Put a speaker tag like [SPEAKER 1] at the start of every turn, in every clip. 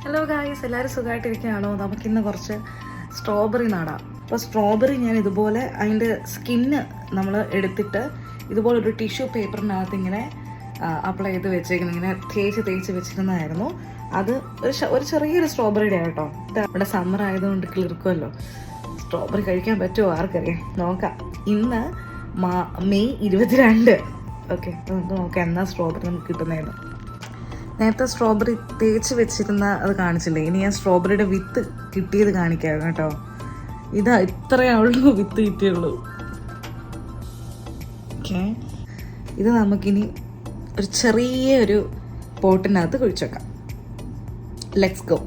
[SPEAKER 1] Hello guys, എല്ലാവരും സുഖമായിട്ടിരിക്കുകയാണോ? നമുക്കിന്ന് കുറച്ച് സ്ട്രോബെറി നടാം. അപ്പോൾ സ്ട്രോബെറി ഞാൻ ഇതുപോലെ അതിൻ്റെ സ്കിന്ന് നമ്മൾ എടുത്തിട്ട് ഇതുപോലെ ഒരു ടിഷ്യൂ പേപ്പറിനകത്ത് ഇങ്ങനെ അപ്ലൈ ചെയ്ത് വെച്ചേക്കുന്നത്, ഇങ്ങനെ തേച്ച് വെച്ചിരുന്നതായിരുന്നു. അത് ഒരു ചെറിയൊരു സ്ട്രോബെറിയുടെ കേട്ടോ. ഇവിടെ സമ്മർ ആയതുകൊണ്ട് കിളിർക്കുമല്ലോ. സ്ട്രോബെറി കഴിക്കാൻ പറ്റുമോ ആർക്കറിയാം, നോക്കാം. ഇന്ന് മെയ് 22. ഓക്കെ, നമുക്ക് നോക്കാം എന്നാ സ്ട്രോബെറി നമുക്ക് കിട്ടുന്നതെന്ന്. നേരത്തെ സ്ട്രോബെറി തേച്ച് വെച്ചിരുന്ന അത് കാണിച്ചില്ലേ, ഇനി ഞാൻ സ്ട്രോബെറിയുടെ വിത്ത് കിട്ടിയത് കാണിക്കാം കേട്ടോ. ഇതാ ഇത്രയുള്ളൂ വിത്ത് കിട്ടിയുള്ളൂ. ഓക്കെ, ഇത് നമുക്കിനി ഒരു ചെറിയൊരു പോട്ടിനകത്ത് കുഴിച്ച് വെക്കാം. Let's go.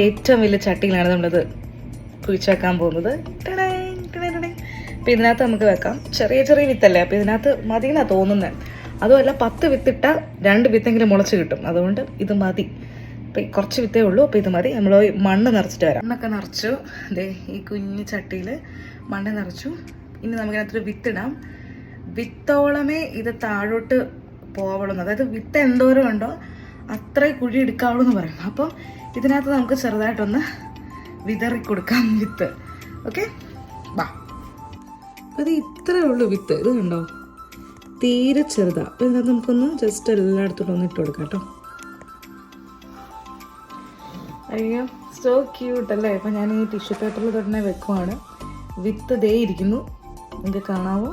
[SPEAKER 1] ഏറ്റവും വലിയ ചട്ടിയിലാണ് നമ്മളത് കുഴിച്ച് വെക്കാൻ പോകുന്നത്. അപ്പം ഇതിനകത്ത് നമുക്ക് വെക്കാം. ചെറിയ വിത്തല്ലേ, അപ്പോൾ ഇതിനകത്ത് മതിയെന്നാണ് തോന്നുന്നത്. അതുമല്ല, 10 വിത്തിട്ടാൽ 2 വിത്തെങ്കിലും മുളച്ച് കിട്ടും. അതുകൊണ്ട് ഇത് മതി. ഇപ്പം കുറച്ച് വിത്തേ ഉള്ളൂ, അപ്പോൾ ഇത് മതി. നമ്മൾ മണ്ണ് നിറച്ചിട്ട് വരാം. മണ്ണൊക്കെ നിറച്ചു. അതെ, ഈ കുഞ്ഞു ചട്ടിയിൽ മണ്ണ് നിറച്ചു. ഇനി നമുക്കിനകത്തൊരു വിത്തിടാം. വിത്തോളമേ ഇത് താഴോട്ട് പോവുള്ളൂ. അതായത് വിത്ത് എന്തോരം ഉണ്ടോ അത്രയും കുഴി എടുക്കാവുള്ളൂ എന്ന് പറയും. അപ്പോൾ ഇതിനകത്ത് നമുക്ക് ചെറുതായിട്ടൊന്ന് വിതറി കൊടുക്കാം വിത്ത്. ഓക്കെ, വാ. അത് ഇത്രയേ ഉള്ളൂ വിത്ത്. ഇത് കണ്ടോ, തീരെ ചെറുതാണ്. അപ്പോൾ ഇതിനകത്ത് നമുക്കൊന്ന് ജസ്റ്റ് എല്ലായിടത്തോട്ടും ഒന്ന് ഇട്ട് കൊടുക്കാം കേട്ടോ. അയ്യോ, സോ ക്യൂട്ട് അല്ലേ. അപ്പം ഞാൻ ഈ ടിഷ്യൂ പേപ്പറിൽ തന്നെ വെക്കുവാണ്. വിത്ത് ദേ ഇരിക്കുന്നു, നിങ്ങൾക്ക് കാണാവോ?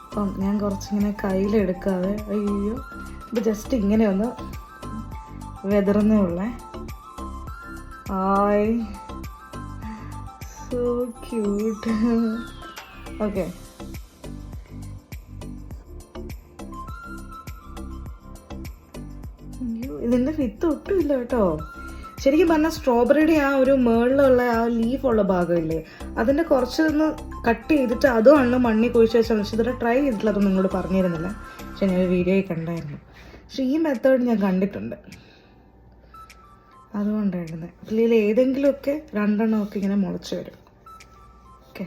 [SPEAKER 1] അപ്പം ഞാൻ കുറച്ചിങ്ങനെ കയ്യിലെടുക്കാതെ, അയ്യോ, ഇത് ജസ്റ്റ് ഇങ്ങനെ ഒന്ന് വെതറുന്നേ ഉള്ളേ. ആയ്, സോ ക്യൂട്ട്. ഓക്കെ, ഇതിൻ്റെ വിത്ത് ഒട്ടും ഇല്ല കേട്ടോ. ശരിക്കും പറഞ്ഞാൽ സ്ട്രോബെറിയുടെ ആ ഒരു മേളിലുള്ള ആ ലീഫുള്ള ഭാഗമില്ലേ, അതിൻ്റെ കുറച്ചൊന്ന് കട്ട് ചെയ്തിട്ട് അതുമാണ് മണ്ണി കുഴിച്ച് വെച്ചാൽ. പക്ഷെ ഇതുവരെ ട്രൈ ചെയ്തിട്ടില്ല, അതൊന്നും നിങ്ങളോട് പറഞ്ഞിരുന്നില്ല. പക്ഷെ ഞാൻ വീഡിയോയിൽ കണ്ടായിരുന്നു. പക്ഷെ ഈ മെത്തേഡ് ഞാൻ കണ്ടിട്ടുണ്ട്, അതുകൊണ്ടായിരുന്നു. ഇതിൽ ഏതെങ്കിലുമൊക്കെ 2 എണ്ണമൊക്കെ ഇങ്ങനെ മുളച്ച് വരും. ഓക്കെ,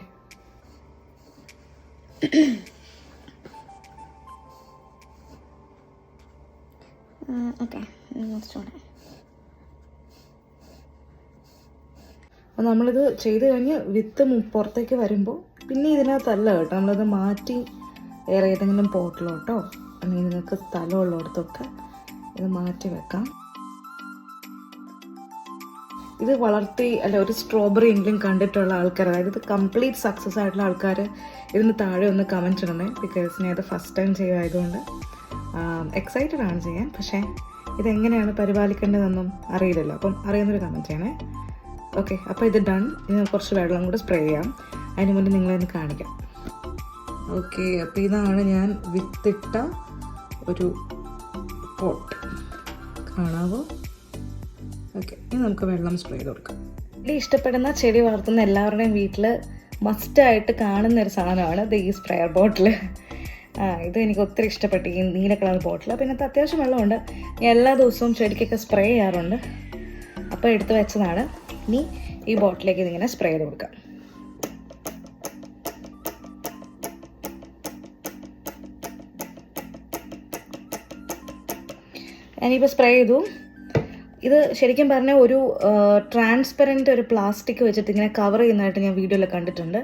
[SPEAKER 2] ഓക്കെ,
[SPEAKER 1] അപ്പോൾ നമ്മളിത് ചെയ്ത് കഴിഞ്ഞ് വിത്ത് പുറത്തേക്ക് വരുമ്പോൾ പിന്നെ ഇതിനകത്തല്ല കേട്ടോ, നമ്മളത് മാറ്റി വേറെ ഏതെങ്കിലും പോട്ടിലോട്ടോ അല്ലെങ്കിൽ നിങ്ങൾക്ക് സ്ഥലമുള്ളിടത്തൊക്കെ ഇത് മാറ്റി വെക്കാം. ഇത് വളർത്തി അല്ല ഒരു സ്ട്രോബെറി എങ്കിലും കണ്ടിട്ടുള്ള ആൾക്കാർ, അതായത് ഇത് കംപ്ലീറ്റ് സക്സസ് ആയിട്ടുള്ള ആൾക്കാർ ഇതിന് താഴെ ഒന്ന് കമൻറ്റ് ഇടണേ. ബിക്കോസ് ഞാൻ ഇത് ഫസ്റ്റ് ടൈം ചെയ്യുമായതുകൊണ്ട് എക്സൈറ്റഡ് ആണ് ചെയ്യാൻ. പക്ഷേ ഇതെങ്ങനെയാണ് പരിപാലിക്കേണ്ടതെന്നും അറിയില്ലല്ലോ, അപ്പം അറിയുന്നൊരു കമൻറ്റ് ചെയ്യണേ. ഓക്കെ, അപ്പോൾ ഇത് ഡൺ. ഇനി കുറച്ച് വെള്ളം കൂടെ സ്പ്രേ ചെയ്യാം. അതിന് മുന്നേ നിങ്ങളെന്ന് കാണിക്കാം. ഓക്കെ, അപ്പോൾ ഇതാണ് ഞാൻ വിത്തിട്ട ഒരു പോട്ട്, കാണാവോ? ഓക്കെ, ഇനി നമുക്ക് വെള്ളം സ്പ്രേ ചെയ്ത് കൊടുക്കാം. ചെടി ഇഷ്ടപ്പെടുന്ന, ചെടി വളർത്തുന്ന എല്ലാവരുടെയും വീട്ടിൽ മസ്റ്റായിട്ട് കാണുന്ന ഒരു സാധനമാണ് ഇത്, ഈ സ്പ്രെയർ ബോട്ടിൽ. ഇത് എനിക്ക് ഒത്തിരി ഇഷ്ടപ്പെട്ടു, ഈ നീല കളർ ബോട്ടിൽ. പിന്നെ അത്യാവശ്യം വെള്ളമുണ്ട്. ഞാൻ എല്ലാ ദിവസവും ചെടിക്കൊക്കെ സ്പ്രേ ചെയ്യാറുണ്ട്. അപ്പോൾ എടുത്ത് വെച്ചതാണ്. ഇനി ഈ ബോട്ടിലേക്ക് ഇതിങ്ങനെ സ്പ്രേ ചെയ്ത് കൊടുക്കാം. ഞാനിപ്പോൾ സ്പ്രേ ചെയ്തു. ഇത് ശരിക്കും പറഞ്ഞാൽ ഒരു ട്രാൻസ്പെറൻറ്റ് ഒരു പ്ലാസ്റ്റിക് വെച്ചിട്ട് ഇങ്ങനെ കവർ ചെയ്യുന്നതായിട്ട് ഞാൻ വീഡിയോയിൽ കണ്ടിട്ടുണ്ട്.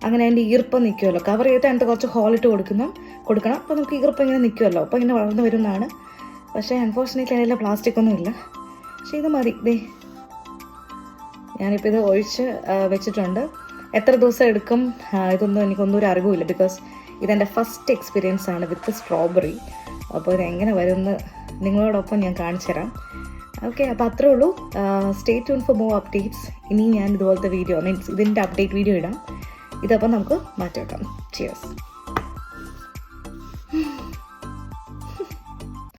[SPEAKER 1] അങ്ങനെ അതിൻ്റെ ഈർപ്പം നിൽക്കുമല്ലോ, കവർ ചെയ്തിട്ട് അതിൻ്റെ കുറച്ച് ഹോളിട്ട് കൊടുക്കണം. അപ്പോൾ നമുക്ക് ഈർപ്പം ഇങ്ങനെ നിൽക്കുമല്ലോ, അപ്പോൾ ഇങ്ങനെ വളർന്നു വരുന്നതാണ്. പക്ഷേ അൺഫോർച്ചുനേറ്റ്ലി അതിൽ പ്ലാസ്റ്റിക് ഒന്നും ഇല്ല. പക്ഷേ ഇത് മതി. ദേ, ഞാനിപ്പോൾ ഇത് ഒഴിച്ച് വെച്ചിട്ടുണ്ട്. എത്ര ദിവസം എടുക്കും ഇതൊന്നും എനിക്കൊന്നും ഒരു അറിവുമില്ല. ബിക്കോസ് ഇതെൻ്റെ ഫസ്റ്റ് എക്സ്പീരിയൻസ് ആണ് വിത്ത് സ്ട്രോബെറി. അപ്പോൾ ഇതെങ്ങനെ വരുമെന്ന് നിങ്ങളോടൊപ്പം ഞാൻ കാണിച്ചു തരാം. ഓക്കെ, അപ്പോൾ അത്രേ ഉള്ളൂ. Stay tune for more updates. ഇനി ഞാൻ ഇതുപോലത്തെ വീഡിയോ മീൻസ് ഇതിൻ്റെ അപ്ഡേറ്റ് വീഡിയോ ഇടാം. ഇതപ്പം നമുക്ക് മാറ്റി വെക്കാം. ചിയേഴ്സ്.